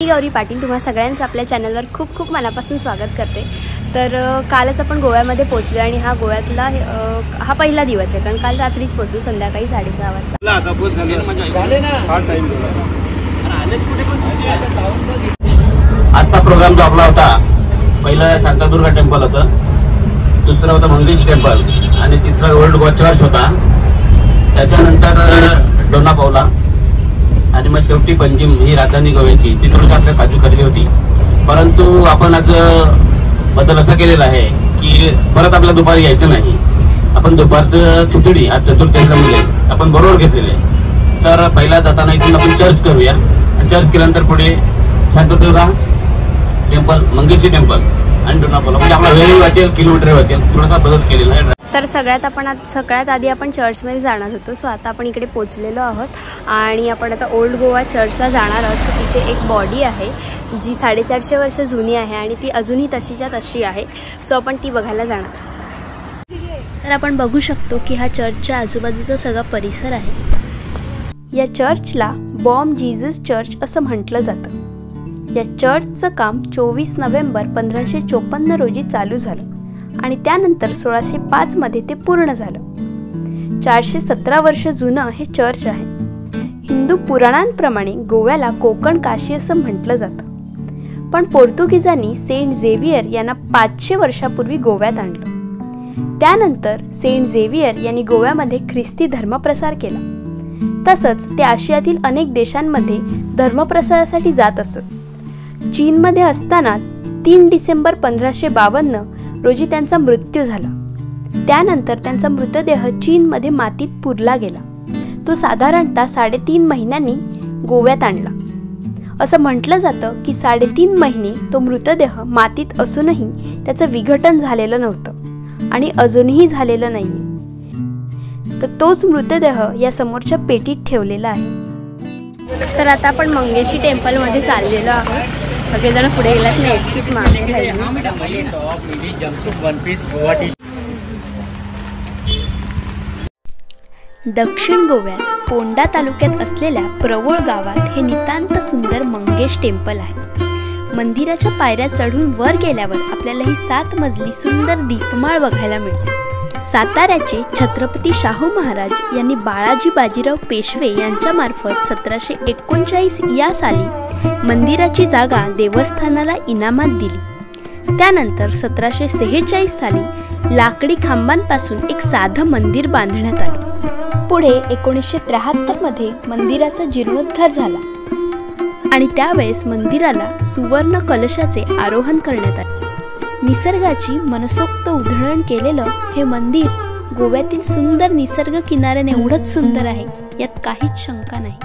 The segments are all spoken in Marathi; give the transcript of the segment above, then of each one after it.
मी गौरी पाटील तुम्हा सगळ्यांचं आपल्या चॅनलवर खूप खूप मनापासून स्वागत करते। तर कालच आपण गोव्यामध्ये पोहोचलो आणि हा गोव्यातला हा पहिला दिवस आहे, कारण काल रात्रीच पोहोचलो संध्याकाळी 6:30 वाजता। आजचा प्रोग्राम जो आपला होता, पहिला शांतादुर्गा टेम्पल होतं, दुसरा होता मंगेश टेम्पल आणि तिसरा ओल्ड गोवा चर्च होता। त्याच्यानंतर डोना पावला आणि मग शेवटी पंजिम ही राजधानी गोव्याची, तिथूनच आपल्या काजू खरेदी होती। परंतु आपण आज बदल असा केलेला आहे की परत आपल्या दुपारी यायचं नाही, आपण दुपारचं खिचडी आज चतुर्थीला मुले आपण बरोबर घेतलेले। तर पहिला जाताना इथून आपण चर्च करूया आणि चर्च केल्यानंतर पुढे शांतादुर्गा टेम्पल, मंगेशी टेम्पल आणि डोना पावला, म्हणजे आपला वेळ वाचेल, किलोमीटर वाचेल, थोडासा बदल केलेला आहे। तर सगळ्यात आधी आपण चर्चमध्ये जाणार होतो। सो आता आपण इकडे पोहोचलेलो आहोत आणि आपण आता ओल्ड गोवा चर्चला जाणार आहोत। तर तिथे एक बॉडी आहे जी 450 वर्ष जुनी आहे आणि ती अजूनही तशीच्या तशी आहे। सो आपण ती बघायला जाणार। तर आपण बघू शकतो की हा चर्चच्या आजूबाजूचा सगळा परिसर आहे। या चर्चला बॉम जीसस चर्च असं म्हटलं जातं। या चर्चचं काम 24 नोव्हेंबर 1554 रोजी चालू झालं आणि त्यानंतर 1605 मध्ये ते पूर्ण झालं। 417 वर्ष जुनं हे चर्च आहे। हिंदू पुराणांप्रमाणे गोव्याला कोकण काशी असं म्हटलं जातं, पण पोर्तुगीजांनी सेंट झेवियर यांना 500 वर्षापूर्वी गोव्यात आणलं। त्यानंतर सेंट झेवियर यांनी गोव्यामध्ये ख्रिस्ती धर्मप्रसार केला। तसंच ते आशियातील अनेक देशांमध्ये धर्मप्रसारासाठी जात असत। चीनमध्ये असताना 3 डिसेंबर 1552 रोजी त्यांचा मृत्यू झाला। त्यानंतर त्यांचा मृतदेह चीनमध्ये मातीत पुरला गेला। तो साधारणतः 3.5 महिन्यांनी गोव्यात आणला। असं म्हटलं जातं की 3.5 महिने तो मृतदेह मातीत असूनही त्याचं विघटन झालेलं नव्हतं आणि अजूनही झालेलं नाहीये। तर तोच मृतदेह या समोरच्या पेटीत ठेवलेला आहे। तर आता आपण मंगेशी टेम्पलमध्ये चाललेलो आहोत। सगळेजण पुढे गेलात, मी एकटीच मागे राहिली। दक्षिण गोव्यात पोंडा तालुक्यात असलेल्या प्रवळ गावात हे नितांत सुंदर मंगेश टेम्पल आहे। मंदिराच्या पायऱ्या चढून वर गेल्यावर आपल्याला ही 7 मजली सुंदर दीपमाळ बघायला मिळते। साताऱ्याचे छत्रपती शाहू महाराज यांनी बाळाजी बाजीराव पेशवे यांच्यामार्फत 1739 या साली मंदिराची जागा देवस्थानाला इनामात दिली। त्यानंतर 1746 साली लाकडी खांबांपासून एक साधं मंदिर बांधण्यात आलं। पुढे 1973 मध्ये मंदिराचा जीर्णोद्धार झाला आणि त्यावेळेस मंदिराला सुवर्ण कलशाचे आरोहण करण्यात आले। निसर्गाची मनसोक्त उधळण केलेलं हे मंदिर गोव्यातील सुंदर निसर्ग किनाऱ्याने एवढंच सुंदर आहे, यात काहीच शंका नाही।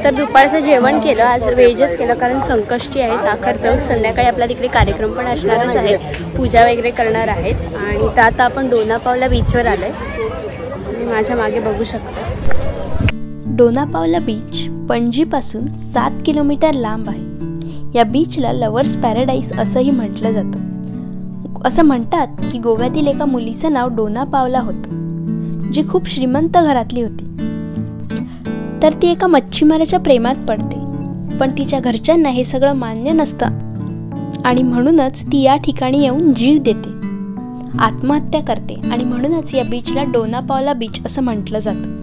तर दुपारचं जेवण केलं, आज व्हेजच केलं, कारण संकष्टी आहे, साखर चौथ। संध्याकाळी आपला तिकडे कार्यक्रम पण असणारच आहे, पूजा वगैरे करणार आहेत। आणि तर आता आपण डोना पावला बीचवर आलोय, तुम्ही माझ्या मागे बघू शकता। डोना पावला बीच पणजीपासून 7 किलोमीटर लांब आहे। या बीचला लव्हर्स पॅराडाईस असंही म्हटलं जातं। असं म्हणतात की गोव्यातील एका मुलीचं नाव डोना पावला होतं, जी खूप श्रीमंत घरातली होती। तर ती एका मच्छीमाराच्या प्रेमात पडते, पण तिच्या घरच्यांना हे सगळं मान्य नसतं आणि म्हणूनच ती या ठिकाणी येऊन जीव देते, आत्महत्या करते आणि म्हणूनच या बीचला डोना पावला बीच असं म्हटलं जातं।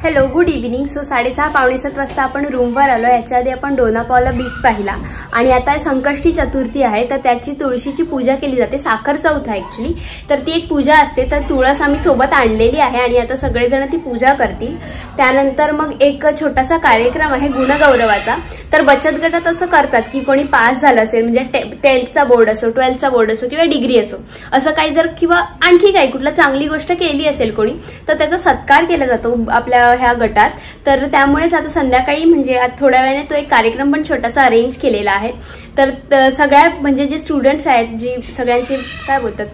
Hello, good evening. सो 6:30 पावणे 7 वाजता आपण रूमवर आलो। याच्या आधी आपण डोना पावला बीच पाहिला आणि आता संकष्टी चतुर्थी आहे, तर त्याची तुळशीची पूजा केली जाते। साखर चौथ आहे ऍक्च्युली, तर ती एक पूजा असते। तर तुळस आम्ही सोबत आणलेली आहे आणि आता सगळेजण ती पूजा करतील। त्यानंतर मग एक छोटासा कार्यक्रम आहे गुणगौरवाचा। तर बचत गटात असं करतात की कोणी पास झालं असेल, म्हणजे 10th बोर्ड असो, 12th बोर्ड असो किंवा डिग्री असो, असं काही जर किंवा आणखी काही कुठला चांगली गोष्ट केली असेल कोणी, तर त्याचा सत्कार केला जातो आपल्या ह्या गटात। तर त्यामुळेच आता संध्याकाळी म्हणजे थोड्या वेळाने तो एक कार्यक्रम पण छोटासा अरेंज केलेला आहे। तर सगळ्या म्हणजे जे स्टुडंट्स आहेत, जी सगळ्यांचे काय बोलतात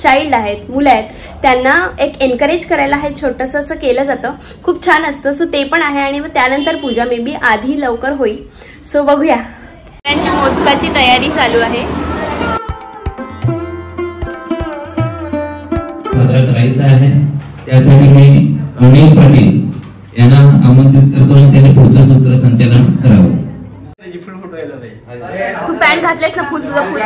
चाइल्ड आहेत, मुलं आहेत, त्यांना एक एनकरेज करायला हे छोटंसं असं केलं जातं। खूप छान असतं। सो ते पण आहे आणि मग त्यानंतर पूजा मे बी आधी लवकर होईल। सो बघूया। त्यांची मोदकाची तयारी चालू आहे। साजरा करायचा आहे। त्यासाठी मी अनिल पाटील यांना आमंत्रित करतो आणि त्यांनी पुढचं सूत्रसंचालन करावं। तू पॅन्ट घातलेस ना, फुल तुझं फुल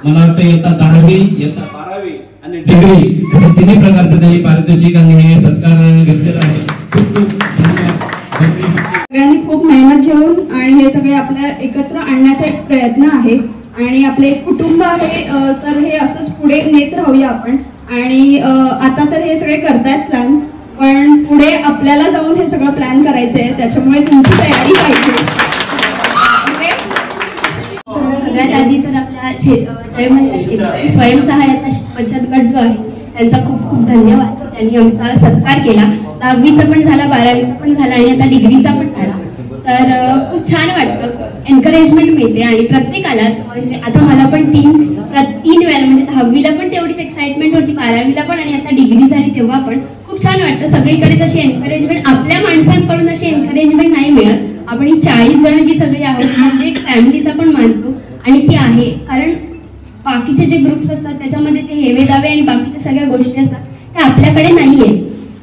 मला वाटतं इयत्ता 10वी, इयत्ता 12वी आणि डिग्री असे तिन्ही प्रकारचे त्यांनी पारितोषिक आणि हे सत्कार घेतलेला आहे। खूप खूप धन्यवाद। सगळ्यांनी खूप मेहनत घेऊन आणि हे सगळे आपल्या एकत्र आणण्याचा एक प्रयत्न आहे आणि आपले कुटुंब आहे, तर हे असंच पुढे नेत राहूया आपण। आणि आता तर हे सगळे करतायत प्लॅन, पण पुढे आपल्याला जाऊन हे सगळं प्लॅन करायचंय, त्याच्यामुळे तुमची तयारी पाहिजे। सगळ्यात आधी तर आपल्या स्वयंसहायता बचत गट जो आहे त्यांचा खूप खूप धन्यवाद। त्यांनी आमचा सत्कार केला, 10वीचा पण झाला, 12वीचा पण झाला आणि आता डिग्रीचा पण झाला। तर खूप छान वाटतं, एनकरेजमेंट मिळते आणि प्रत्येकालाच, म्हणजे आता मला पण तीन वेळा, म्हणजे 10वीला पण तेवढीच एक्साइटमेंट होती, 12वीला पण आणि आता डिग्री झाली तेव्हा पण खूप छान वाटतं। सगळीकडेच अशी एनकरेजमेंट, आपल्या माणसांकडून अशी एनकरेजमेंट नाही मिळत। आपण ही 40 जण जी सगळी आहोत म्हणजे एक फॅमिलीचा पण मानतो आणि ती आहे, कारण बाकीचे जे ग्रुप्स असतात त्याच्यामध्ये ते हेवे दावे आणि बाकीच्या सगळ्या गोष्टी असतात त्या आपल्याकडे नाहीये।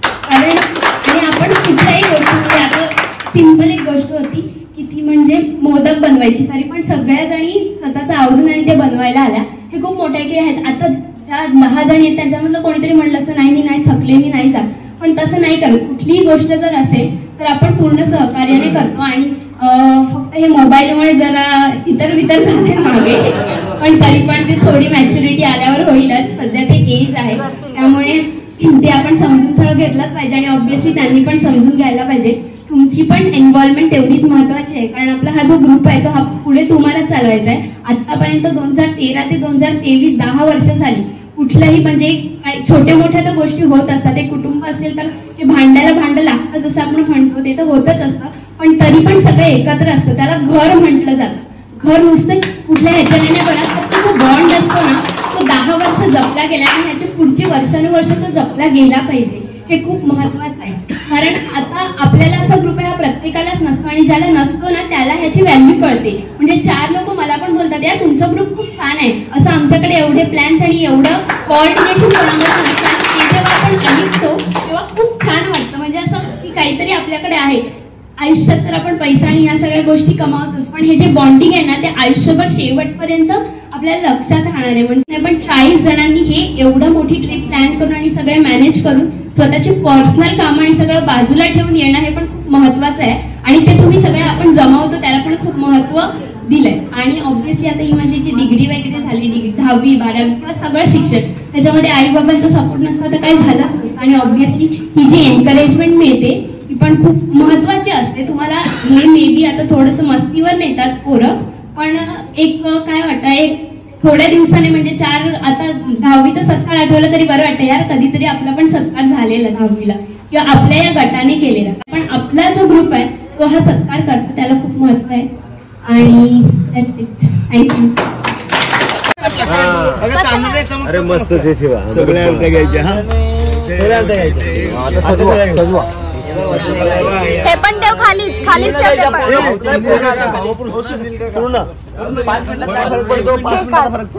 कारण आणि आपण कुठल्याही गोष्टी, आता सिंपल एक गोष्ट होती की ती म्हणजे मोदक बनवायची, तरी पण सगळ्या जणी स्वतःचं आवरून आणि ते बनवायला आल्या, हे खूप मोठ्या की आहेत। आता ज्या 10 जण आहेत त्यांच्यामधलं कोणीतरी म्हटलं असतं नाही मी नाही थकले, मी नाही जात, पण तसं नाही करत। कुठलीही गोष्ट जर असेल तर आपण पूर्ण सहकार्याने करतो आणि फक्त हे मोबाईलमुळे जरा इतर झाले मागे, पण तरी पण ते थोडी मॅच्युरिटी आल्यावर होईलच। सध्या ते एज आहे त्यामुळे ते आपण समजून थोडं घेतलंच पाहिजे आणि ऑब्व्हियसली त्यांनी पण समजून घ्यायला पाहिजे। तुमची पण इन्व्हॉल्वमेंट तेवढीच महत्वाची आहे, कारण आपला हा जो ग्रुप आहे तो हा पुढे तुम्हालाच चालवायचा आहे। आतापर्यंत 2013 ते 2023 10 वर्ष झाली, कुठल्याही म्हणजे छोट्या मोठ्या तर गोष्टी होत असतात। एक कुटुंब असेल तर ते भांड्याला भांडं लागतं जसं आपण म्हणतो, ते तर होतच असतं, पण तरी पण सगळे एकत्र असतं, त्याला घर म्हटलं जातं। घर नुसतं कुठल्या ह्याच्याने नाही बनत, फक्त जो बॉन्ड असतो ना तो 10 वर्ष जपला गेला आणि ह्याची पुढची वर्षानुवर्ष तो जपला गेला पाहिजे, हे खूप महत्वाचं आहे। कारण आता आपल्याला असा ग्रुप आहे हा प्रत्येकालाच नसतो आणि ज्याला नसतो ना त्याला ह्याची व्हॅल्यू कळते। म्हणजे 4 लोक मला पण बोलतात यार तुमचा ग्रुप खूप छान आहे, असं आमच्याकडे एवढे प्लॅन्स आणि एवढं कोऑर्डिनेशन कोणामध्ये नसतं, ते जेव्हा आपण ऐकतो तेव्हा खूप छान वाटतं। म्हणजे असं की काहीतरी आपल्याकडे आहे। आयुष्यात तर आपण पैसा आणि ह्या सगळ्या गोष्टी कमावतोच, पण हे जे बॉन्डिंग आहे ना ते आयुष्यभर शेवटपर्यंत आपल्याला लक्षात राहणार आहे। म्हणजे पण 40 जणांनी हे एवढं मोठी ट्रिप प्लॅन करून आणि सगळे मॅनेज करून स्वतःची पर्सनल काम आणि सगळं बाजूला ठेवून येणं हे पण खूप महत्वाचं आहे आणि ते तुम्ही सगळं आपण जमावतो त्याला पण खूप महत्व दिलंय। आणि ऑब्व्हियसली आता ही माझी जी डिग्री वगैरे झाली, डिग्री 10वी 12वी किंवा सगळं शिक्षण, त्याच्यामध्ये आई बाबांचा सपोर्ट नसता तर काही झालंच नसतं आणि ऑब्व्हियसली ही जी एनकरेजमेंट मिळते ही पण खूप महत्वाची असते। तुम्हाला हे मे बी आता थोडंसं मस्तीवर नेतात पोरं, पण एक काय वाटतं, एक थोड्या दिवसाने म्हणजे 4 आता 10वीचा सत्कार आठवला तरी बरं वाटतं यार, कधीतरी आपला पण सत्कार झालेला 10वीला किंवा आपल्या या गटाने केलेला, पण आपला जो ग्रुप आहे तो हा सत्कार करतो, त्याला खूप महत्व आहे। आणि दॅट्स इट, थँक्यू। अरे मस्त ते शिवा सगळ्या अर्थ घ्यायचे, हा सगळ्या अर्थ घ्यायचे, आता सजवा हे पण ठेव खालीच पूर्ण 5 मिनिटात काय फरक पडतो, 5 मिनिटात फरक पडतो।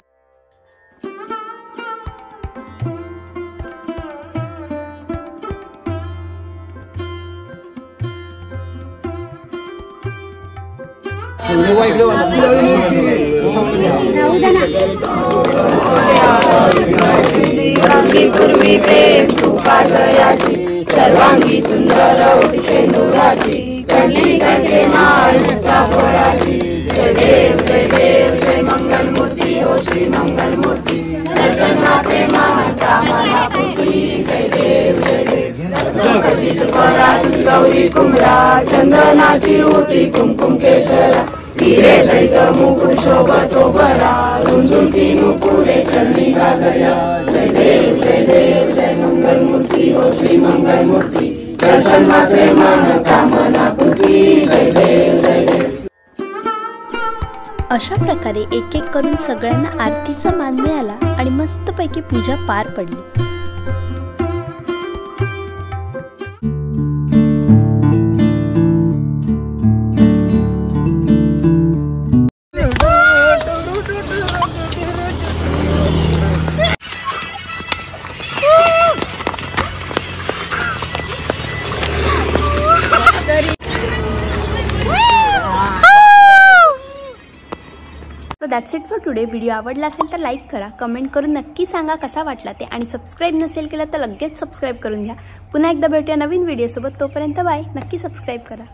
पूर्वी प्रेम तुकाशयाची सर्वांगी सुंदर शेंदुराची कणली कंठे माळ मुक्ता फळाची। जय देव जय मंगल मूर्ती हो श्री मंगल मूर्ती, दर्शन प्रेमा कामना पूर्ती। जय देव खचित करा तुझी गौरी कुमरा चंदनाची ओटी कुमकुम केशरा हिरे जडित मुकुट शोभतो बरा रुंजुंटी मुकुरे चरणी गाजया जय देव जय मंगल मूर्ती ओ श्री मंगल मूर्ती दर्शन मात्रे मन कामना पूर्ती जय देव अशा प्रकारे एक एक करून सगळ्यांना आरतीचा मान मिळाला आणि मस्तपैकी पूजा पार पडली. So that's it for today. Video आवडला असेल तर लाईक करा, कमेंट करून नक्की सांगा कसा वाटला ते आणि सबस्क्राईब नसेल केलं तर लगेच सबस्क्राईब करून घ्या. पुन्हा एकदा भेटूया नवीन व्हिडिओ सोबत. तोपर्यंत बाय. नक्की सबस्क्राईब करा.